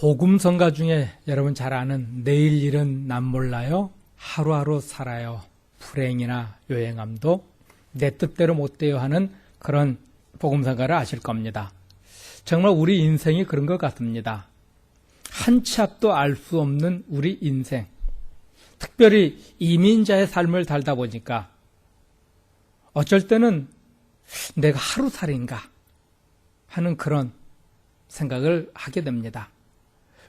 복음성가 중에 여러분 잘 아는 내일 일은 남 몰라요, 하루하루 살아요, 불행이나 요행함도 내 뜻대로 못 돼요 하는 그런 복음성가를 아실 겁니다. 정말 우리 인생이 그런 것 같습니다. 한 치 앞도 알 수 없는 우리 인생, 특별히 이민자의 삶을 살다 보니까 어쩔 때는 내가 하루살인가 하는 그런 생각을 하게 됩니다.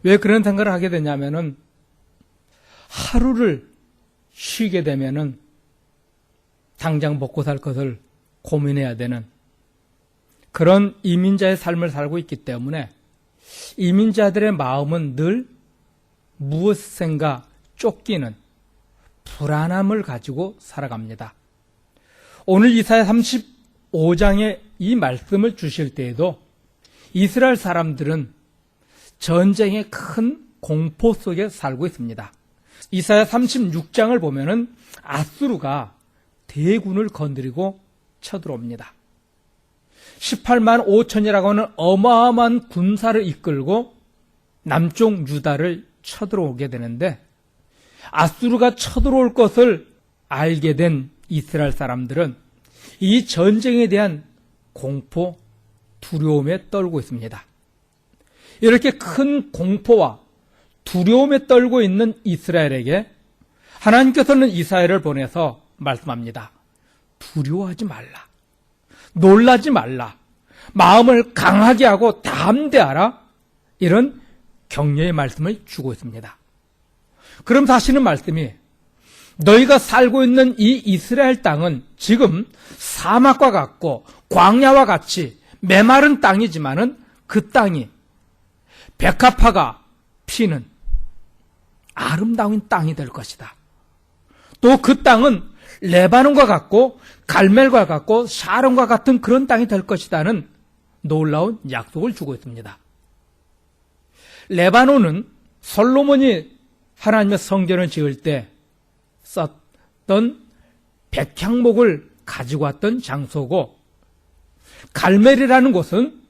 왜 그런 생각을 하게 되냐면은 하루를 쉬게 되면은 당장 먹고 살 것을 고민해야 되는 그런 이민자의 삶을 살고 있기 때문에 이민자들의 마음은 늘 무엇인가 쫓기는 불안함을 가지고 살아갑니다. 오늘 이사야 35장에 이 말씀을 주실 때에도 이스라엘 사람들은 전쟁의 큰 공포 속에 살고 있습니다. 이사야 36장을 보면은 아수르가 대군을 건드리고 쳐들어옵니다. 18만 5천이라고 하는 어마어마한 군사를 이끌고 남쪽 유다를 쳐들어오게 되는데, 아수르가 쳐들어올 것을 알게 된 이스라엘 사람들은 이 전쟁에 대한 공포, 두려움에 떨고 있습니다. 이렇게 큰 공포와 두려움에 떨고 있는 이스라엘에게 하나님께서는 이사야를 보내서 말씀합니다. 두려워하지 말라, 놀라지 말라, 마음을 강하게 하고 담대하라, 이런 격려의 말씀을 주고 있습니다. 그럼 하시는 말씀이, 너희가 살고 있는 이 이스라엘 땅은 지금 사막과 같고 광야와 같이 메마른 땅이지만은 그 땅이 백합화가 피는 아름다운 땅이 될 것이다. 또 그 땅은 레바논과 같고 갈멜과 같고 샤론과 같은 그런 땅이 될 것이다는 놀라운 약속을 주고 있습니다. 레바논은 솔로몬이 하나님의 성전을 지을 때 썼던 백향목을 가지고 왔던 장소고, 갈멜이라는 곳은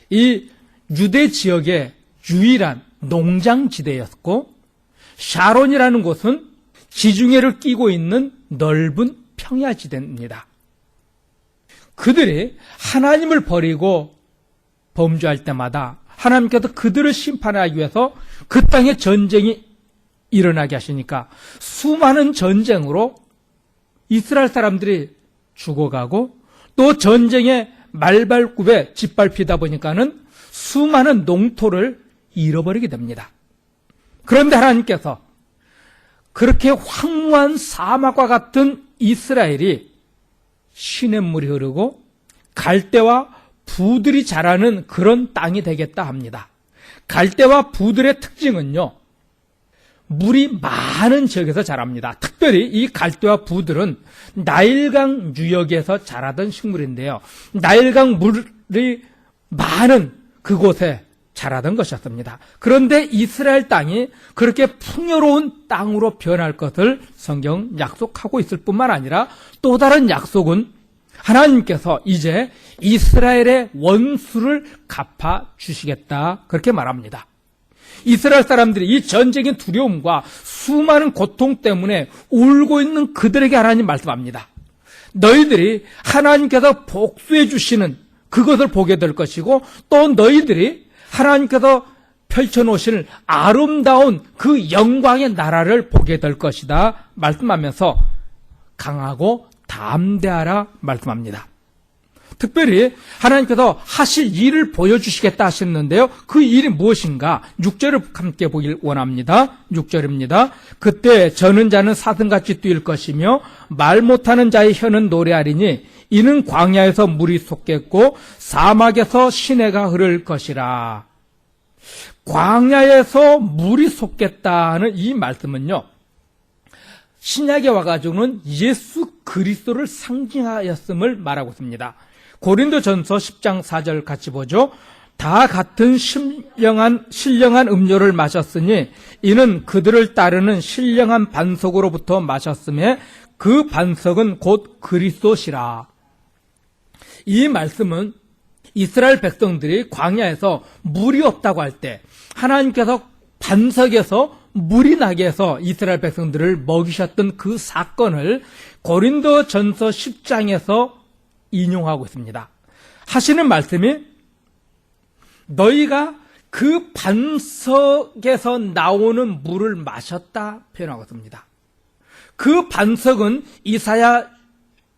이 유대 지역의 유일한 농장지대였고, 샤론이라는 곳은 지중해를 끼고 있는 넓은 평야지대입니다. 그들이 하나님을 버리고 범죄할 때마다 하나님께서 그들을 심판하기 위해서 그 땅에 전쟁이 일어나게 하시니까 수많은 전쟁으로 이스라엘 사람들이 죽어가고, 또 전쟁의 말발굽에 짓밟히다 보니까는 수많은 농토를 잃어버리게 됩니다. 그런데 하나님께서 그렇게 황무한 사막과 같은 이스라엘이 시냇물이 흐르고 갈대와 부들이 자라는 그런 땅이 되겠다 합니다. 갈대와 부들의 특징은요, 물이 많은 지역에서 자랍니다. 특별히 이 갈대와 부들은 나일강 유역에서 자라던 식물인데요, 나일강 물이 많은 그곳에 자라던 것이었습니다. 그런데 이스라엘 땅이 그렇게 풍요로운 땅으로 변할 것을 성경 약속하고 있을 뿐만 아니라 또 다른 약속은 하나님께서 이제 이스라엘의 원수를 갚아주시겠다, 그렇게 말합니다. 이스라엘 사람들이 이 전쟁의 두려움과 수많은 고통 때문에 울고 있는 그들에게 하나님 말씀합니다. 너희들이 하나님께서 복수해 주시는 그것을 보게 될 것이고, 또 너희들이 하나님께서 펼쳐놓으실 아름다운 그 영광의 나라를 보게 될 것이다 말씀하면서 강하고 담대하라 말씀합니다. 특별히 하나님께서 하실 일을 보여주시겠다 하셨는데요, 그 일이 무엇인가 6절을 함께 보길 원합니다. 6절입니다. 그때 저는 자는 사슴같이 뛸 것이며 말 못하는 자의 혀는 노래하리니 이는 광야에서 물이 솟겠고 사막에서 시내가 흐를 것이라. 광야에서 물이 솟겠다는 이 말씀은요, 신약에 와가지고는 예수 그리스도를 상징하였음을 말하고 있습니다. 고린도전서 10장 4절 같이 보죠. 다 같은 신령한 음료를 마셨으니 이는 그들을 따르는 신령한 반석으로부터 마셨음에 그 반석은 곧 그리스도시라. 이 말씀은 이스라엘 백성들이 광야에서 물이 없다고 할 때 하나님께서 반석에서 물이 나게 해서 이스라엘 백성들을 먹이셨던 그 사건을 고린도전서 10장에서 인용하고 있습니다. 하시는 말씀이 너희가 그 반석에서 나오는 물을 마셨다 표현하고 있습니다. 그 반석은 이사야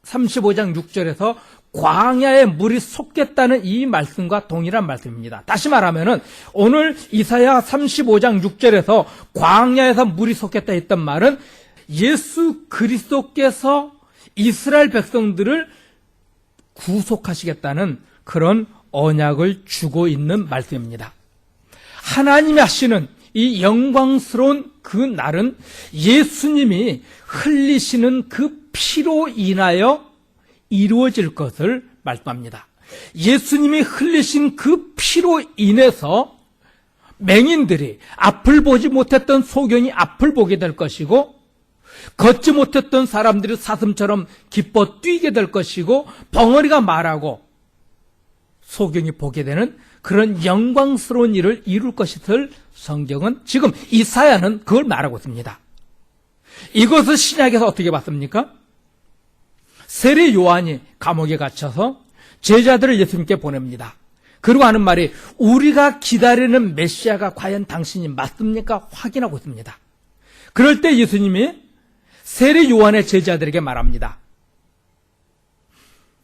35장 6절에서 광야에 물이 솟겠다는 이 말씀과 동일한 말씀입니다. 다시 말하면 오늘 이사야 35장 6절에서 광야에서 물이 솟겠다 했던 말은 예수 그리스도께서 이스라엘 백성들을 구속하시겠다는 그런 언약을 주고 있는 말씀입니다. 하나님이 하시는 이 영광스러운 그 날은 예수님이 흘리시는 그 피로 인하여 이루어질 것을 말씀합니다. 예수님이 흘리신 그 피로 인해서 맹인들이 앞을 보지 못했던 소경이 앞을 보게 될 것이고 걷지 못했던 사람들이 사슴처럼 기뻐 뛰게 될 것이고 벙어리가 말하고 소경이 보게 되는 그런 영광스러운 일을 이룰 것을 성경은 지금 이사야는 그걸 말하고 있습니다. 이것을 신약에서 어떻게 봤습니까? 세례 요한이 감옥에 갇혀서 제자들을 예수님께 보냅니다. 그리고 하는 말이 우리가 기다리는 메시아가 과연 당신이 맞습니까? 확인하고 있습니다. 그럴 때 예수님이 세례 요한의 제자들에게 말합니다.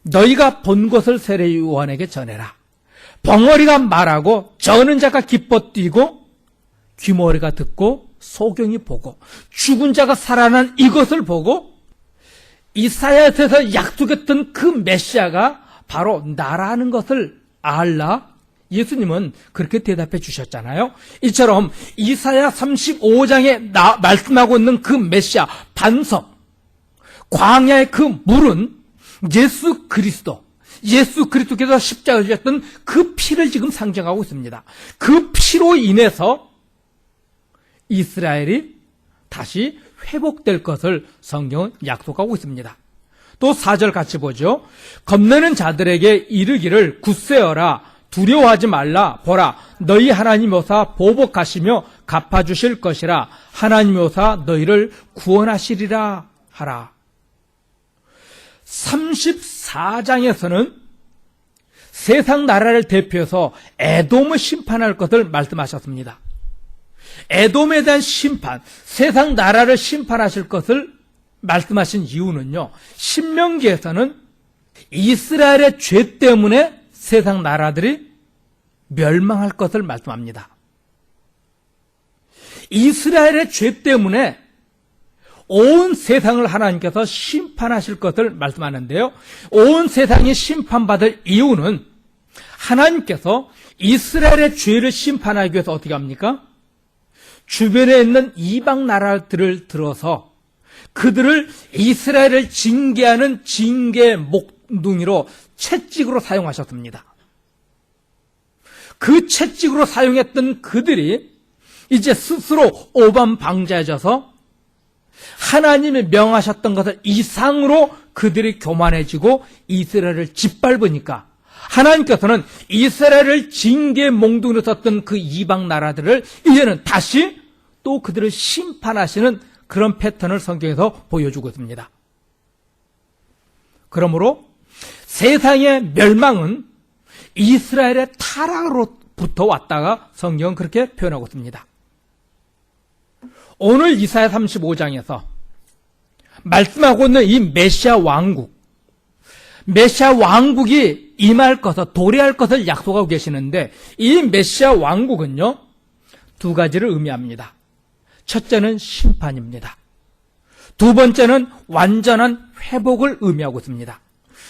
너희가 본 것을 세례 요한에게 전해라. 벙어리가 말하고 저는 자가 기뻐 뛰고 귀머리가 듣고 소경이 보고 죽은 자가 살아난 이것을 보고 이사야에서 약속했던 그 메시아가 바로 나라는 것을 알라. 예수님은 그렇게 대답해 주셨잖아요. 이처럼 이사야 35장에 말씀하고 있는 그 메시아 반석 광야의 그 물은 예수 그리스도께서 십자가에 주셨던 그 피를 지금 상징하고 있습니다. 그 피로 인해서 이스라엘이 다시 회복될 것을 성경은 약속하고 있습니다. 또 4절 같이 보죠. 겁내는 자들에게 이르기를 굳세어라 두려워하지 말라 보라 너희 하나님 여호와 보복하시며 갚아주실 것이라 하나님 여호와 너희를 구원하시리라 하라. 34장에서는 세상 나라를 대표해서 에돔을 심판할 것을 말씀하셨습니다. 에돔에 대한 심판, 세상 나라를 심판하실 것을 말씀하신 이유는요, 신명기에서는 이스라엘의 죄 때문에 세상 나라들이 멸망할 것을 말씀합니다. 이스라엘의 죄 때문에 온 세상을 하나님께서 심판하실 것을 말씀하는데요. 온 세상이 심판받을 이유는 하나님께서 이스라엘의 죄를 심판하기 위해서 어떻게 합니까? 주변에 있는 이방 나라들을 들어서 그들을 이스라엘을 징계하는 징계 목둥이로 채찍으로 사용하셨습니다. 그 채찍으로 사용했던 그들이 이제 스스로 오반방자해져서 하나님이 명하셨던 것을 이상으로 그들이 교만해지고 이스라엘을 짓밟으니까 하나님께서는 이스라엘을 징계 몽둥이로 썼던 그 이방 나라들을 이제는 다시 또 그들을 심판하시는 그런 패턴을 성경에서 보여주고 있습니다. 그러므로 세상의 멸망은 이스라엘의 타락으로부터 왔다가 성경은 그렇게 표현하고 있습니다. 오늘 이사야 35장에서 말씀하고 있는 이 메시아 왕국이 임할 것을, 도래할 것을 약속하고 계시는데 이 메시아 왕국은요, 두 가지를 의미합니다. 첫째는 심판입니다. 두 번째는 완전한 회복을 의미하고 있습니다.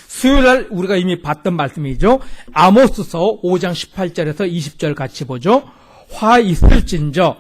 수요일날 우리가 이미 봤던 말씀이죠. 아모스서 5장 18절에서 20절 같이 보죠. 화 있을진저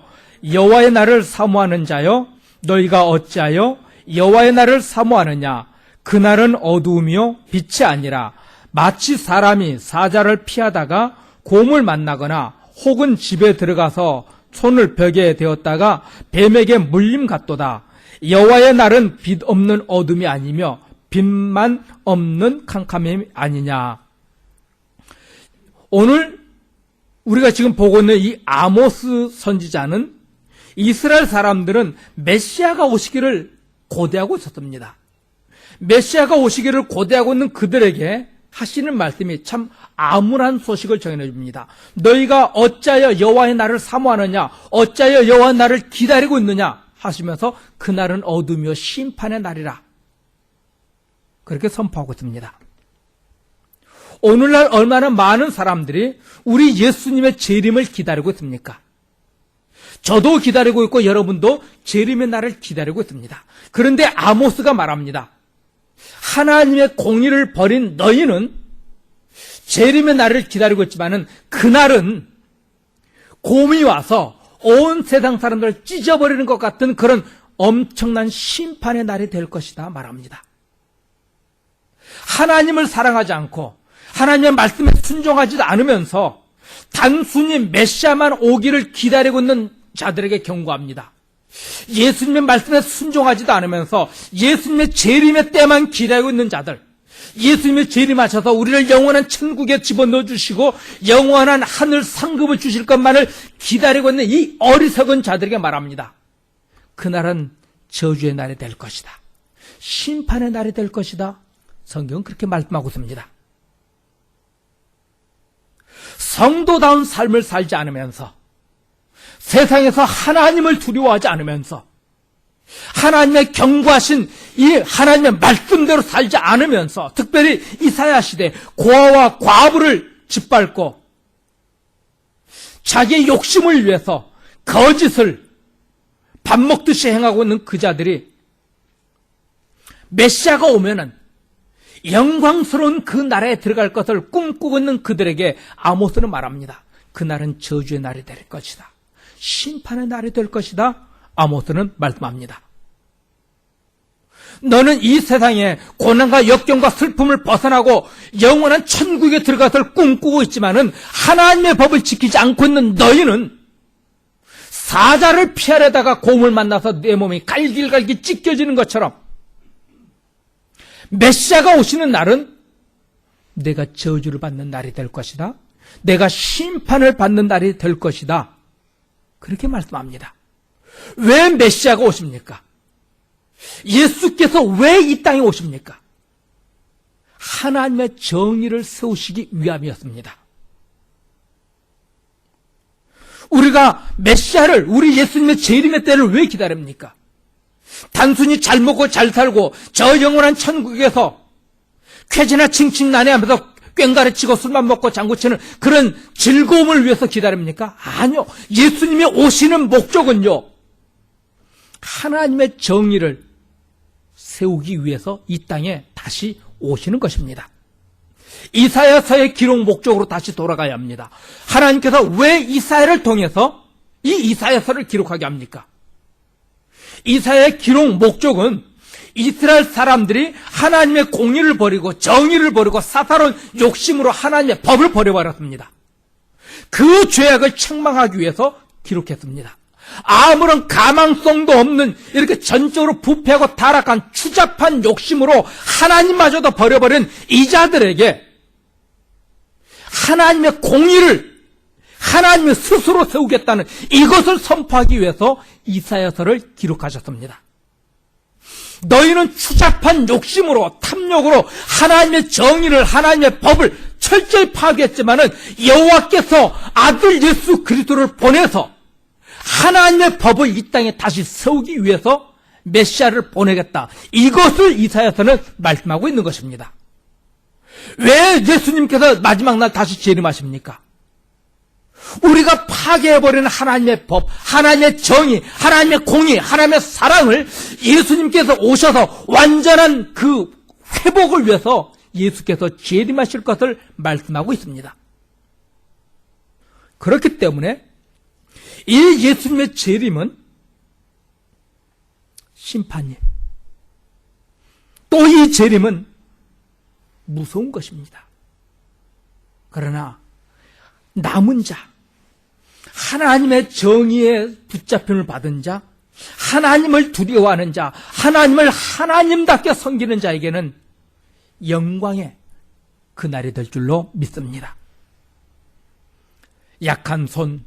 여호와의 날을 사모하는 자여 너희가 어찌하여 여호와의 날을 사모하느냐 그날은 어두움이요 빛이 아니라 마치 사람이 사자를 피하다가 곰을 만나거나 혹은 집에 들어가서 손을 벽에 대었다가 뱀에게 물림 같도다. 여호와의 날은 빛 없는 어둠이 아니며 빛만 없는 캄캄함이 아니냐. 오늘 우리가 지금 보고 있는 이 아모스 선지자는 이스라엘 사람들은 메시아가 오시기를 고대하고 있었습니다. 메시아가 오시기를 고대하고 있는 그들에게 하시는 말씀이 참 암울한 소식을 전해 줍니다. 너희가 어찌하여 여호와의 날을 사모하느냐, 어찌하여 여호와의 날을 기다리고 있느냐 하시면서 그날은 어둠이요 심판의 날이라, 그렇게 선포하고 있습니다. 오늘날 얼마나 많은 사람들이 우리 예수님의 재림을 기다리고 있습니까? 저도 기다리고 있고 여러분도 재림의 날을 기다리고 있습니다. 그런데 아모스가 말합니다. 하나님의 공의를 버린 너희는 재림의 날을 기다리고 있지만은 그날은 곰이 와서 온 세상 사람들을 찢어버리는 것 같은 그런 엄청난 심판의 날이 될 것이다 말합니다. 하나님을 사랑하지 않고 하나님의 말씀에 순종하지 않으면서 단순히 메시아만 오기를 기다리고 있는 자들에게 경고합니다. 예수님의 말씀에 순종하지도 않으면서 예수님의 재림의 때만 기다리고 있는 자들, 예수님의 재림하셔서 우리를 영원한 천국에 집어넣어 주시고 영원한 하늘 상급을 주실 것만을 기다리고 있는 이 어리석은 자들에게 말합니다. 그날은 저주의 날이 될 것이다, 심판의 날이 될 것이다. 성경은 그렇게 말씀하고 있습니다. 성도다운 삶을 살지 않으면서, 세상에서 하나님을 두려워하지 않으면서, 하나님의 경고하신 이 하나님의 말씀대로 살지 않으면서, 특별히 이사야 시대 고아와 과부를 짓밟고 자기의 욕심을 위해서 거짓을 밥 먹듯이 행하고 있는 그 자들이 메시아가 오면은 영광스러운 그 나라에 들어갈 것을 꿈꾸고 있는 그들에게 아모스는 말합니다. 그날은 저주의 날이 될 것이다, 심판의 날이 될 것이다. 아모스는 말씀합니다. 너는 이 세상에 고난과 역경과 슬픔을 벗어나고 영원한 천국에 들어가서 꿈꾸고 있지만은 하나님의 법을 지키지 않고 있는 너희는 사자를 피하려다가 곰을 만나서 내 몸이 갈길갈길 찢겨지는 것처럼 메시아가 오시는 날은 내가 저주를 받는 날이 될 것이다, 내가 심판을 받는 날이 될 것이다, 그렇게 말씀합니다. 왜 메시아가 오십니까? 예수께서 왜 이 땅에 오십니까? 하나님의 정의를 세우시기 위함이었습니다. 우리가 메시아를, 우리 예수님의 재림의 때를 왜 기다립니까? 단순히 잘 먹고 잘 살고 저 영원한 천국에서 쾌지나 칭칭 나내하면서 꽹가리치고 술만 먹고 장구치는 그런 즐거움을 위해서 기다립니까? 아니요. 예수님이 오시는 목적은요, 하나님의 정의를 세우기 위해서 이 땅에 다시 오시는 것입니다. 이사야서의 기록 목적으로 다시 돌아가야 합니다. 하나님께서 왜 이사야를 통해서 이 이사야서를 기록하게 합니까? 이사야의 기록 목적은 이스라엘 사람들이 하나님의 공의를 버리고 정의를 버리고 사사로운 욕심으로 하나님의 법을 버려버렸습니다. 그 죄악을 책망하기 위해서 기록했습니다. 아무런 가망성도 없는 이렇게 전적으로 부패하고 타락한 추잡한 욕심으로 하나님마저도 버려버린 이 자들에게 하나님의 공의를 하나님이 스스로 세우겠다는 이것을 선포하기 위해서 이사야서를 기록하셨습니다. 너희는 추잡한 욕심으로 탐욕으로 하나님의 정의를, 하나님의 법을 철저히 파괴했지만은 여호와께서 아들 예수 그리스도를 보내서 하나님의 법을 이 땅에 다시 세우기 위해서 메시아를 보내겠다, 이것을 이사야서는 말씀하고 있는 것입니다. 왜 예수님께서 마지막 날 다시 재림하십니까? 우리가 파괴해버리는 하나님의 법, 하나님의 정의, 하나님의 공의, 하나님의 사랑을 예수님께서 오셔서 완전한 그 회복을 위해서 예수께서 재림하실 것을 말씀하고 있습니다. 그렇기 때문에 이 예수님의 재림은 심판이에요. 또 이 재림은 무서운 것입니다. 그러나 남은 자, 하나님의 정의에 붙잡힘을 받은 자, 하나님을 두려워하는 자, 하나님을 하나님답게 섬기는 자에게는 영광의 그날이 될 줄로 믿습니다. 약한 손,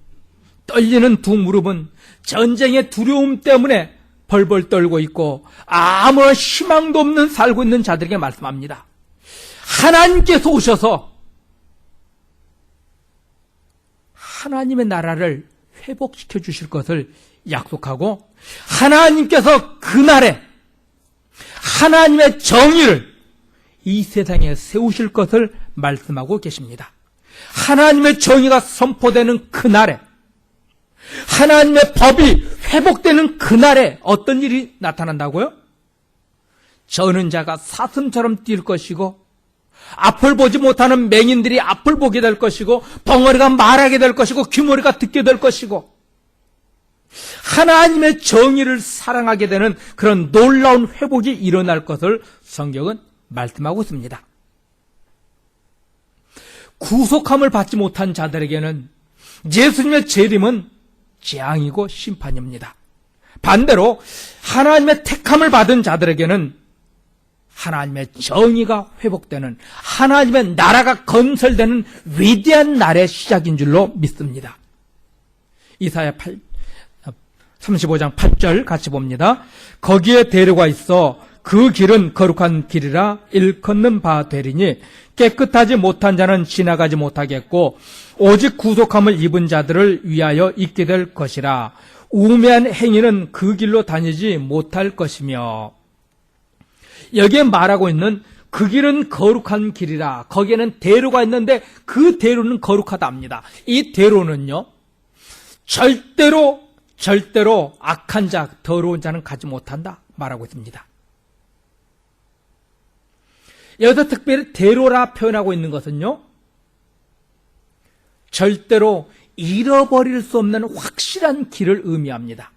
떨리는 두 무릎은 전쟁의 두려움 때문에 벌벌 떨고 있고 아무런 희망도 없는 살고 있는 자들에게 말씀합니다. 하나님께서 오셔서 하나님의 나라를 회복시켜 주실 것을 약속하고 하나님께서 그날에 하나님의 정의를 이 세상에 세우실 것을 말씀하고 계십니다. 하나님의 정의가 선포되는 그날에, 하나님의 법이 회복되는 그날에 어떤 일이 나타난다고요? 저는 자가 사슴처럼 뛸 것이고 앞을 보지 못하는 맹인들이 앞을 보게 될 것이고 벙어리가 말하게 될 것이고 귀머리가 듣게 될 것이고 하나님의 정의를 사랑하게 되는 그런 놀라운 회복이 일어날 것을 성경은 말씀하고 있습니다. 구속함을 받지 못한 자들에게는 예수님의 재림은 재앙이고 심판입니다. 반대로 하나님의 택함을 받은 자들에게는 하나님의 정의가 회복되는, 하나님의 나라가 건설되는 위대한 날의 시작인 줄로 믿습니다. 이사야 35장 8절 같이 봅니다. 거기에 대로가 있어 그 길은 거룩한 길이라 일컫는 바 되리니 깨끗하지 못한 자는 지나가지 못하겠고 오직 구속함을 입은 자들을 위하여 있게 될 것이라. 우매한 행위는 그 길로 다니지 못할 것이며. 여기에 말하고 있는 그 길은 거룩한 길이라, 거기에는 대로가 있는데 그 대로는 거룩하다 합니다. 이 대로는요, 절대로 악한 자, 더러운 자는 가지 못한다 말하고 있습니다. 여기서 특별히 대로라 표현하고 있는 것은요, 절대로 잃어버릴 수 없는 확실한 길을 의미합니다.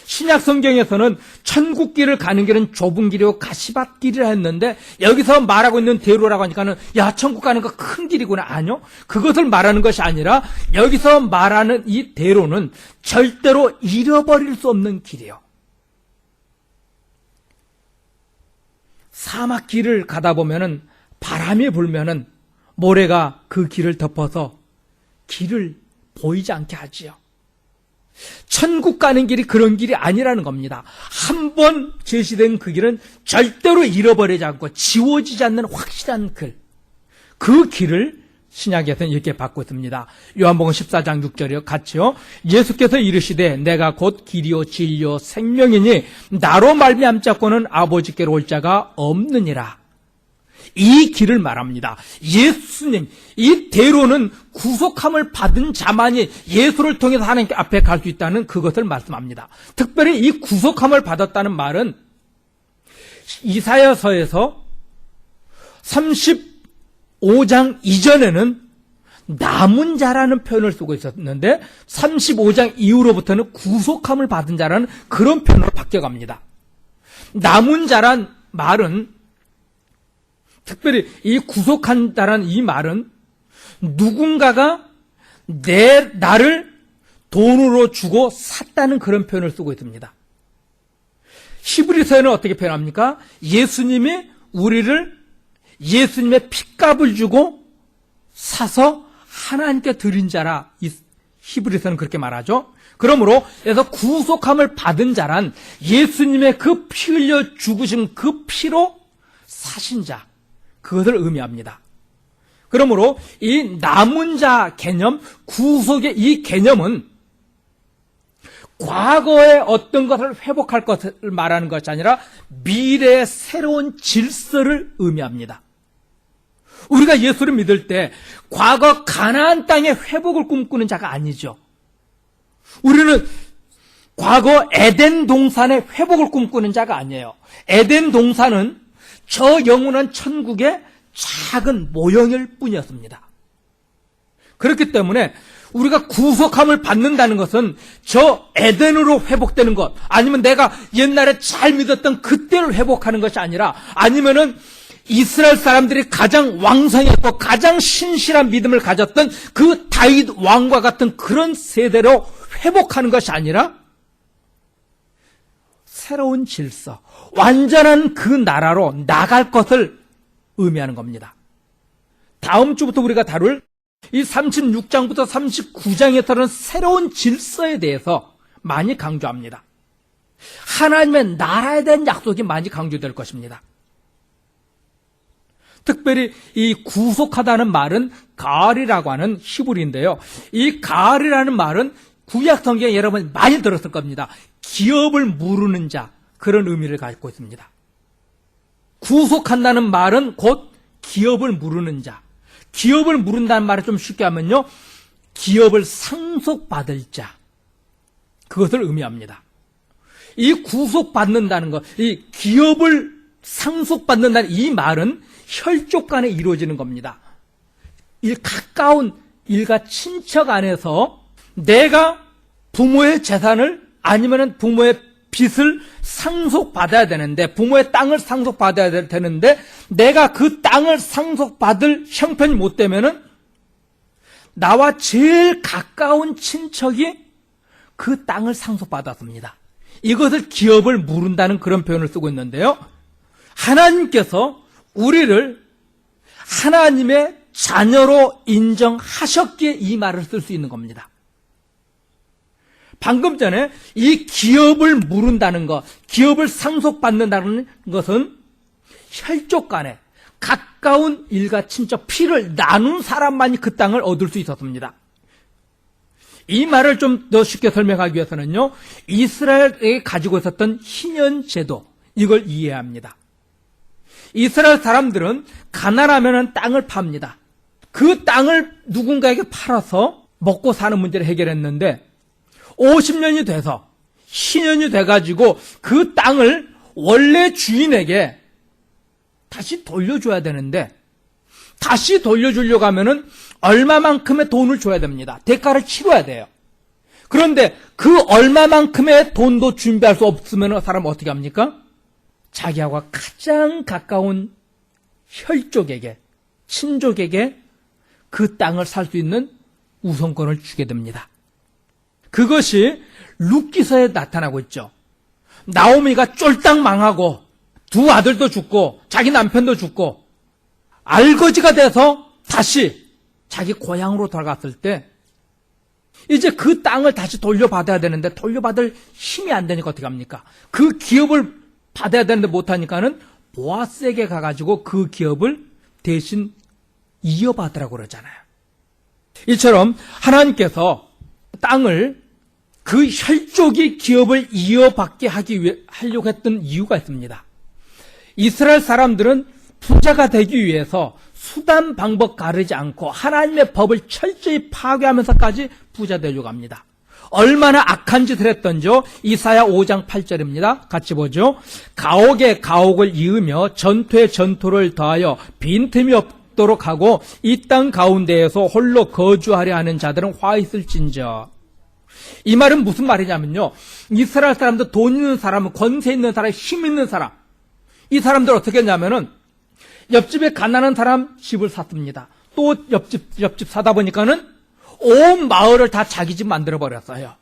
신약 성경에서는 천국 길을 가는 길은 좁은 길이고 가시밭 길이라 했는데 여기서 말하고 있는 대로라고 하니까는 야, 천국 가는 거 큰 길이구나. 아니요, 그것을 말하는 것이 아니라 여기서 말하는 이 대로는 절대로 잃어버릴 수 없는 길이에요. 사막 길을 가다 보면은 바람이 불면은 모래가 그 길을 덮어서 길을 보이지 않게 하지요. 천국 가는 길이 그런 길이 아니라는 겁니다. 한 번 제시된 그 길은 절대로 잃어버리지 않고 지워지지 않는 확실한 길, 그 길을 신약에서는 이렇게 받고 있습니다. 요한복음 14장 6절이요. 같이요. 예수께서 이르시되 내가 곧 길이요 진리요 생명이니 나로 말미암자고는 아버지께로 올 자가 없느니라. 이 길을 말합니다. 예수님, 이 대로는 구속함을 받은 자만이 예수를 통해서 하나님 앞에 갈 수 있다는 그것을 말씀합니다. 특별히 이 구속함을 받았다는 말은 이사야서에서 35장 이전에는 남은 자라는 표현을 쓰고 있었는데 35장 이후로부터는 구속함을 받은 자라는 그런 표현으로 바뀌어갑니다. 남은 자란 말은, 특별히 이 구속한다라는 이 말은 누군가가 나를 돈으로 주고 샀다는 그런 표현을 쓰고 있습니다. 히브리서에는 어떻게 표현합니까? 예수님이 우리를 예수님의 핏값을 주고 사서 하나님께 드린 자라, 이 히브리서는 그렇게 말하죠. 그러므로 그래서 구속함을 받은 자란 예수님의 그 피 흘려 죽으신 그 피로 사신 자, 그것을 의미합니다. 그러므로 이 남은 자 개념, 구속의 이 개념은 과거의 어떤 것을 회복할 것을 말하는 것이 아니라 미래의 새로운 질서를 의미합니다. 우리가 예수를 믿을 때 과거 가나안 땅의 회복을 꿈꾸는 자가 아니죠. 우리는 과거 에덴 동산의 회복을 꿈꾸는 자가 아니에요. 에덴 동산은 저 영원한 천국의 작은 모형일 뿐이었습니다. 그렇기 때문에 우리가 구속함을 받는다는 것은 저 에덴으로 회복되는 것, 아니면 내가 옛날에 잘 믿었던 그때를 회복하는 것이 아니라, 아니면은 이스라엘 사람들이 가장 왕성했고 가장 신실한 믿음을 가졌던 그 다윗 왕과 같은 그런 세대로 회복하는 것이 아니라 새로운 질서, 완전한 그 나라로 나갈 것을 의미하는 겁니다. 다음 주부터 우리가 다룰 이 36장부터 39장에서는 새로운 질서에 대해서 많이 강조합니다. 하나님의 나라에 대한 약속이 많이 강조될 것입니다. 특별히 이 구속하다는 말은 가을이라고 하는 히브리인데요. 이 가을이라는 말은 구약 성경에 여러분 많이 들었을 겁니다. 기업을 무르는 자, 그런 의미를 갖고 있습니다. 구속한다는 말은 곧 기업을 무르는 자. 기업을 무른다는 말을 좀 쉽게 하면요, 기업을 상속받을 자, 그것을 의미합니다. 이 구속받는다는 것, 이 기업을 상속받는다는 이 말은 혈족 간에 이루어지는 겁니다. 이 가까운 일가 친척 안에서 내가 부모의 재산을 아니면 부모의 빚을 상속받아야 되는데, 부모의 땅을 상속받아야 되는데 내가 그 땅을 상속받을 형편이 못 되면은 나와 제일 가까운 친척이 그 땅을 상속받았습니다. 이것을 기업을 무른다는 그런 표현을 쓰고 있는데요. 하나님께서 우리를 하나님의 자녀로 인정하셨기에 이 말을 쓸 수 있는 겁니다. 방금 전에 이 기업을 무른다는 것, 기업을 상속받는다는 것은 혈족 간에 가까운 일가 친척, 피를 나눈 사람만이 그 땅을 얻을 수 있었습니다. 이 말을 좀 더 쉽게 설명하기 위해서는요, 이스라엘에 가지고 있었던 희년 제도, 이걸 이해해야 합니다. 이스라엘 사람들은 가난하면 땅을 팝니다. 그 땅을 누군가에게 팔아서 먹고 사는 문제를 해결했는데 50년이 돼서 희년이 돼가지고 그 땅을 원래 주인에게 다시 돌려줘야 되는데, 다시 돌려주려고 하면은 얼마만큼의 돈을 줘야 됩니다. 대가를 치러야 돼요. 그런데 그 얼마만큼의 돈도 준비할 수 없으면 사람은 어떻게 합니까? 자기하고 가장 가까운 혈족에게, 친족에게 그 땅을 살 수 있는 우선권을 주게 됩니다. 그것이 룻기서에 나타나고 있죠. 나오미가 쫄딱 망하고 두 아들도 죽고 자기 남편도 죽고 알거지가 돼서 다시 자기 고향으로 돌아갔을 때 이제 그 땅을 다시 돌려받아야 되는데 돌려받을 힘이 안 되니까 어떻게 합니까? 그 기업을 받아야 되는데 못하니까는 보아스에게 가가지고 그 기업을 대신 이어받으라고 그러잖아요. 이처럼 하나님께서 땅을 그 혈족이 기업을 이어받게 하려고 했던 이유가 있습니다. 이스라엘 사람들은 부자가 되기 위해서 수단 방법 가르지 않고 하나님의 법을 철저히 파괴하면서까지 부자 되려고 합니다. 얼마나 악한 짓을 했던지요. 이사야 5장 8절입니다. 같이 보죠. 가옥에 가옥을 이으며 전투에 전투를 더하여 빈틈이 없도록 하고 이 땅 가운데에서 홀로 거주하려 하는 자들은 화 있을진저. 이 말은 무슨 말이냐면요, 이스라엘 사람들, 돈 있는 사람은, 권세 있는 사람, 힘 있는 사람, 이 사람들 어떻게 했냐면은 옆집에 가난한 사람 집을 샀습니다. 또 옆집 사다 보니까는 온 마을을 다 자기 집 만들어 버렸어요.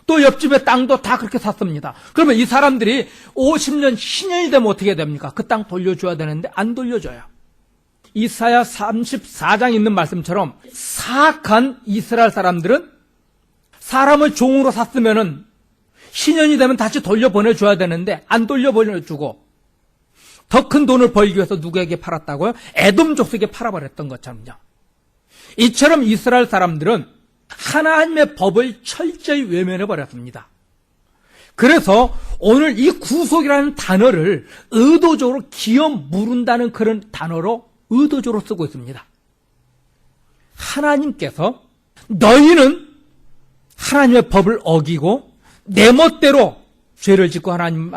또 옆집의 땅도 다 그렇게 샀습니다. 그러면 이 사람들이 50년, 신년이 되면 어떻게 됩니까? 그 땅 돌려줘야 되는데 안 돌려줘요. 이사야 34장 있는 말씀처럼 사악한 이스라엘 사람들은 사람을 종으로 샀으면은 신년이 되면 다시 돌려보내줘야 되는데 안 돌려보내주고 더 큰 돈을 벌기 위해서 누구에게 팔았다고요? 에돔 족속에게 팔아버렸던 것처럼요. 이처럼 이스라엘 사람들은 하나님의 법을 철저히 외면해버렸습니다. 그래서 오늘 이 구속이라는 단어를 의도적으로 기업 무른다는 그런 단어로 의도적으로 쓰고 있습니다. 하나님께서 너희는 하나님의 법을 어기고 내 멋대로 죄를 짓고 하나님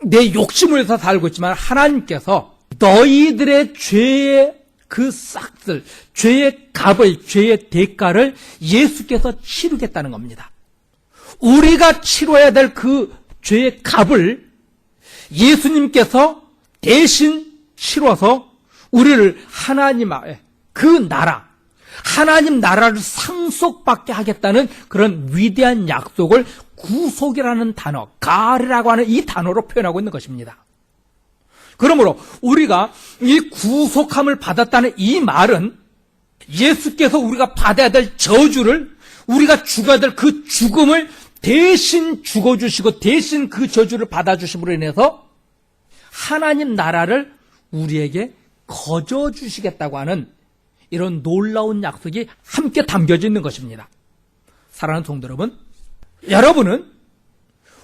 내 욕심을 해서 살고 있지만 하나님께서 너희들의 죄의 그 싹들, 죄의 값을, 죄의 대가를 예수께서 치르겠다는 겁니다. 우리가 치러야 될 그 죄의 값을 예수님께서 대신 치러서 우리를 하나님의 그 나라, 하나님 나라를 상속받게 하겠다는 그런 위대한 약속을 구속이라는 단어, 가르라고 하는 이 단어로 표현하고 있는 것입니다. 그러므로 우리가 이 구속함을 받았다는 이 말은 예수께서 우리가 받아야 될 저주를, 우리가 죽어야 될 그 죽음을 대신 죽어주시고 대신 그 저주를 받아주심으로 인해서 하나님 나라를 우리에게 거저주시겠다고 하는 이런 놀라운 약속이 함께 담겨져 있는 것입니다. 사랑하는 성도 여러분, 여러분은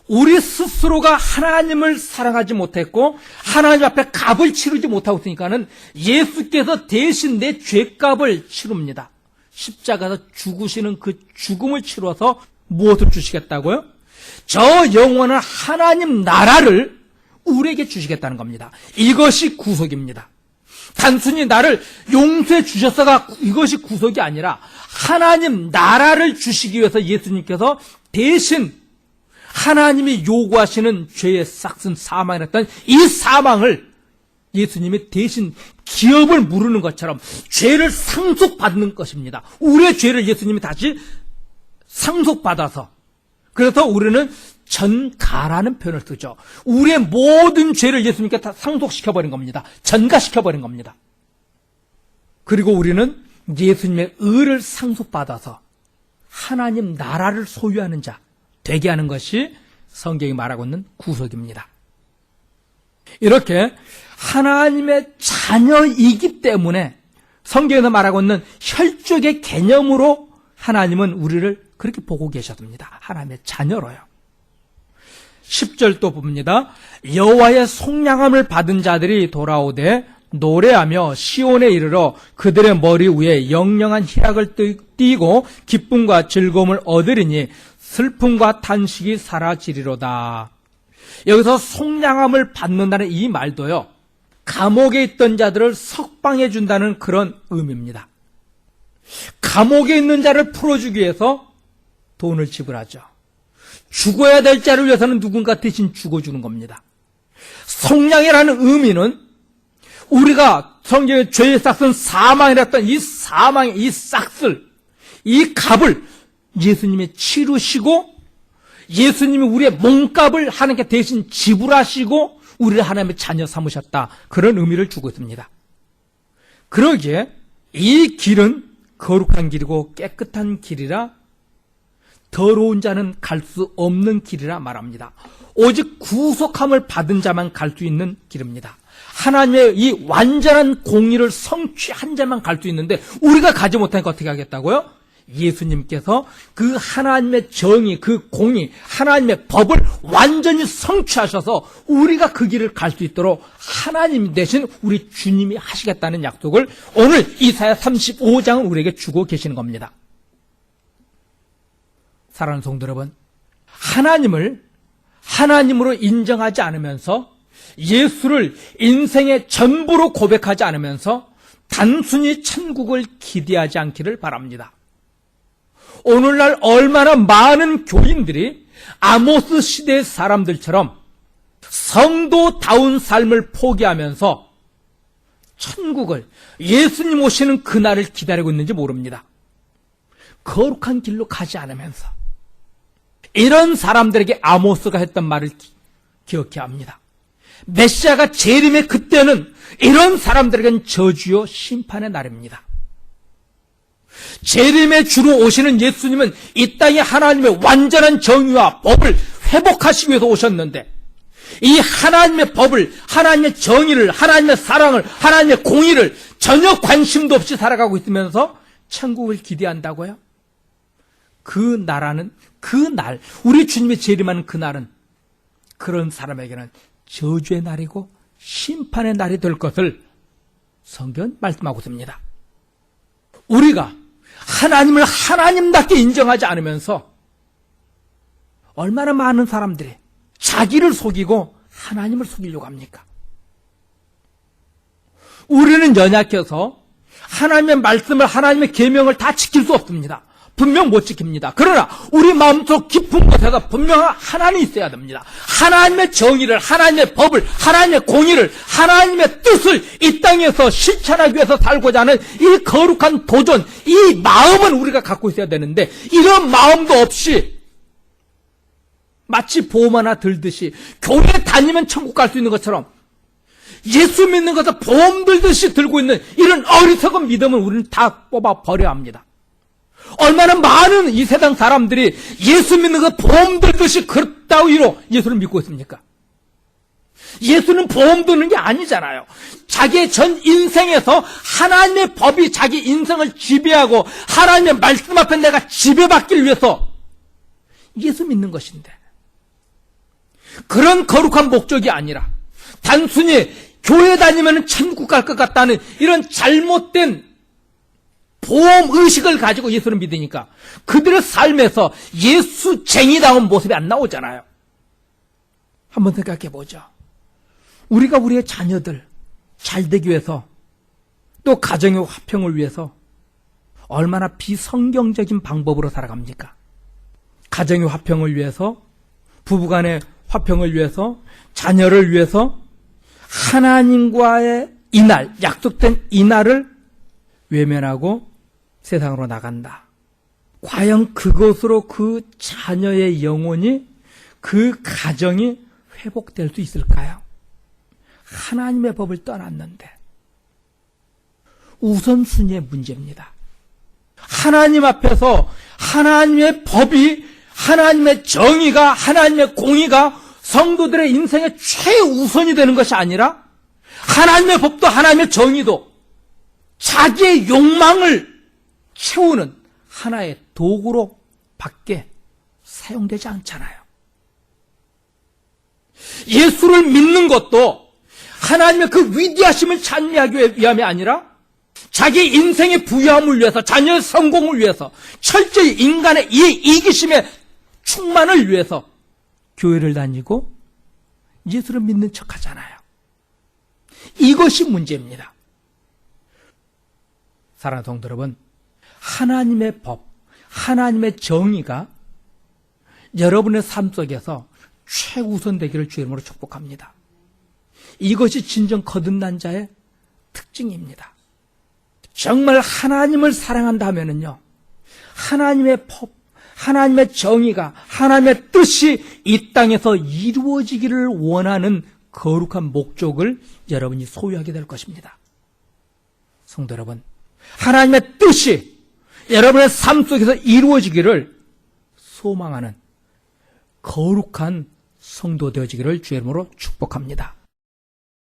우리 스스로가 하나님을 사랑하지 못했고 하나님 앞에 값을 치르지 못하고 있으니까는 예수께서 대신 내 죄값을 치릅니다. 십자가에서 죽으시는 그 죽음을 치러서 무엇을 주시겠다고요? 저 영원한 하나님 나라를 우리에게 주시겠다는 겁니다. 이것이 구속입니다. 단순히 나를 용서해 주셨어가 이것이 구속이 아니라 하나님 나라를 주시기 위해서 예수님께서 대신 하나님이 요구하시는 죄의 싹슨 사망이었던 이 사망을 예수님이 대신 기업을 물으는 것처럼 죄를 상속받는 것입니다. 우리의 죄를 예수님이 다시 상속받아서, 그래서 우리는 전가라는 표현을 쓰죠. 우리의 모든 죄를 예수님께 다 상속시켜버린 겁니다. 전가시켜버린 겁니다. 그리고 우리는 예수님의 의를 상속받아서 하나님 나라를 소유하는 자 되게 하는 것이 성경이 말하고 있는 구속입니다. 이렇게 하나님의 자녀이기 때문에 성경에서 말하고 있는 혈족의 개념으로 하나님은 우리를 그렇게 보고 계셨습니다. 하나님의 자녀로요. 10절 또 봅니다. 여호와의 속량함을 받은 자들이 돌아오되 노래하며 시온에 이르러 그들의 머리 위에 영영한 희락을 띠고 기쁨과 즐거움을 얻으리니 슬픔과 탄식이 사라지리로다. 여기서 속량함을 받는다는 이 말도요, 감옥에 있던 자들을 석방해 준다는 그런 의미입니다. 감옥에 있는 자를 풀어주기 위해서 돈을 지불하죠. 죽어야 될 자를 위해서는 누군가 대신 죽어주는 겁니다. 속량이라는 의미는 우리가 성경의 죄의 싹은 사망이랬던 이 사망의 이 싹을, 이 값을 예수님이 치르시고 예수님이 우리의 몸값을 하나님께 대신 지불하시고 우리를 하나님의 자녀 삼으셨다, 그런 의미를 주고 있습니다. 그러기에 이 길은 거룩한 길이고 깨끗한 길이라 더러운 자는 갈 수 없는 길이라 말합니다. 오직 구속함을 받은 자만 갈 수 있는 길입니다. 하나님의 이 완전한 공의를 성취한 자만 갈 수 있는데 우리가 가지 못하니까 어떻게 하겠다고요? 예수님께서 그 하나님의 정의, 그 공의, 하나님의 법을 완전히 성취하셔서 우리가 그 길을 갈 수 있도록 하나님 대신 우리 주님이 하시겠다는 약속을 오늘 이사야 35장은 우리에게 주고 계시는 겁니다. 사랑하는 성도 여러분, 하나님을 하나님으로 인정하지 않으면서 예수를 인생의 전부로 고백하지 않으면서 단순히 천국을 기대하지 않기를 바랍니다. 오늘날 얼마나 많은 교인들이 아모스 시대의 사람들처럼 성도다운 삶을 포기하면서 천국을, 예수님 오시는 그날을 기다리고 있는지 모릅니다. 거룩한 길로 가지 않으면서. 이런 사람들에게 아모스가 했던 말을 기억해야 합니다. 메시아가 재림의 그때는 이런 사람들에게는 저주요 심판의 날입니다. 재림의 주로 오시는 예수님은 이 땅에 하나님의 완전한 정의와 법을 회복하시기 위해서 오셨는데, 이 하나님의 법을, 하나님의 정의를, 하나님의 사랑을, 하나님의 공의를 전혀 관심도 없이 살아가고 있으면서 천국을 기대한다고요? 그 나라는, 그 날, 우리 주님의 재림하는 그 날은 그런 사람에게는 저주의 날이고 심판의 날이 될 것을 성경은 말씀하고 있습니다. 우리가 하나님을 하나님답게 인정하지 않으면서 얼마나 많은 사람들이 자기를 속이고 하나님을 속이려고 합니까? 우리는 연약해서 하나님의 말씀을, 하나님의 계명을 다 지킬 수 없습니다. 분명 못 지킵니다. 그러나 우리 마음속 깊은 곳에서 분명한 하나님이 있어야 됩니다. 하나님의 정의를, 하나님의 법을, 하나님의 공의를, 하나님의 뜻을 이 땅에서 실천하기 위해서 살고자 하는 이 거룩한 도전, 이 마음은 우리가 갖고 있어야 되는데, 이런 마음도 없이 마치 보험 하나 들듯이 교회 다니면 천국 갈 수 있는 것처럼 예수 믿는 것을 보험 들듯이 들고 있는 이런 어리석은 믿음은 우리는 다 뽑아 버려야 합니다. 얼마나 많은 이 세상 사람들이 예수 믿는 것 보험 들듯이 그렇다위로 예수를 믿고 있습니까? 예수는 보험 드는 게 아니잖아요. 자기의 전 인생에서 하나님의 법이 자기 인생을 지배하고 하나님의 말씀 앞에 내가 지배받기를 위해서 예수 믿는 것인데, 그런 거룩한 목적이 아니라 단순히 교회 다니면 천국 갈 것 같다는 이런 잘못된 보험의식을 가지고 예수를 믿으니까 그들의 삶에서 예수쟁이다운 모습이 안 나오잖아요. 한번 생각해 보죠. 우리가 우리의 자녀들 잘되기 위해서, 또 가정의 화평을 위해서 얼마나 비성경적인 방법으로 살아갑니까? 가정의 화평을 위해서, 부부간의 화평을 위해서, 자녀를 위해서 하나님과의 이날, 약속된 이날을 외면하고 세상으로 나간다. 과연 그것으로 그 자녀의 영혼이, 그 가정이 회복될 수 있을까요? 하나님의 법을 떠났는데. 우선순위의 문제입니다. 하나님 앞에서 하나님의 법이, 하나님의 정의가, 하나님의 공의가 성도들의 인생의 최우선이 되는 것이 아니라 하나님의 법도 하나님의 정의도 자기의 욕망을 채우는 하나의 도구로 밖에 사용되지 않잖아요. 예수를 믿는 것도 하나님의 그 위대하심을 찬미하기 위함이 아니라 자기 인생의 부유함을 위해서, 자녀의 성공을 위해서, 철저히 인간의 이기심의 충만을 위해서 교회를 다니고 예수를 믿는 척하잖아요. 이것이 문제입니다. 사랑하는 성도 여러분, 하나님의 법, 하나님의 정의가 여러분의 삶 속에서 최우선 되기를 주의 이름으로 축복합니다. 이것이 진정 거듭난 자의 특징입니다. 정말 하나님을 사랑한다면요, 하나님의 법, 하나님의 정의가, 하나님의 뜻이 이 땅에서 이루어지기를 원하는 거룩한 목적을 여러분이 소유하게 될 것입니다. 성도 여러분, 하나님의 뜻이 여러분의 삶 속에서 이루어지기를 소망하는 거룩한 성도 되어지기를 주의 이름으로 축복합니다.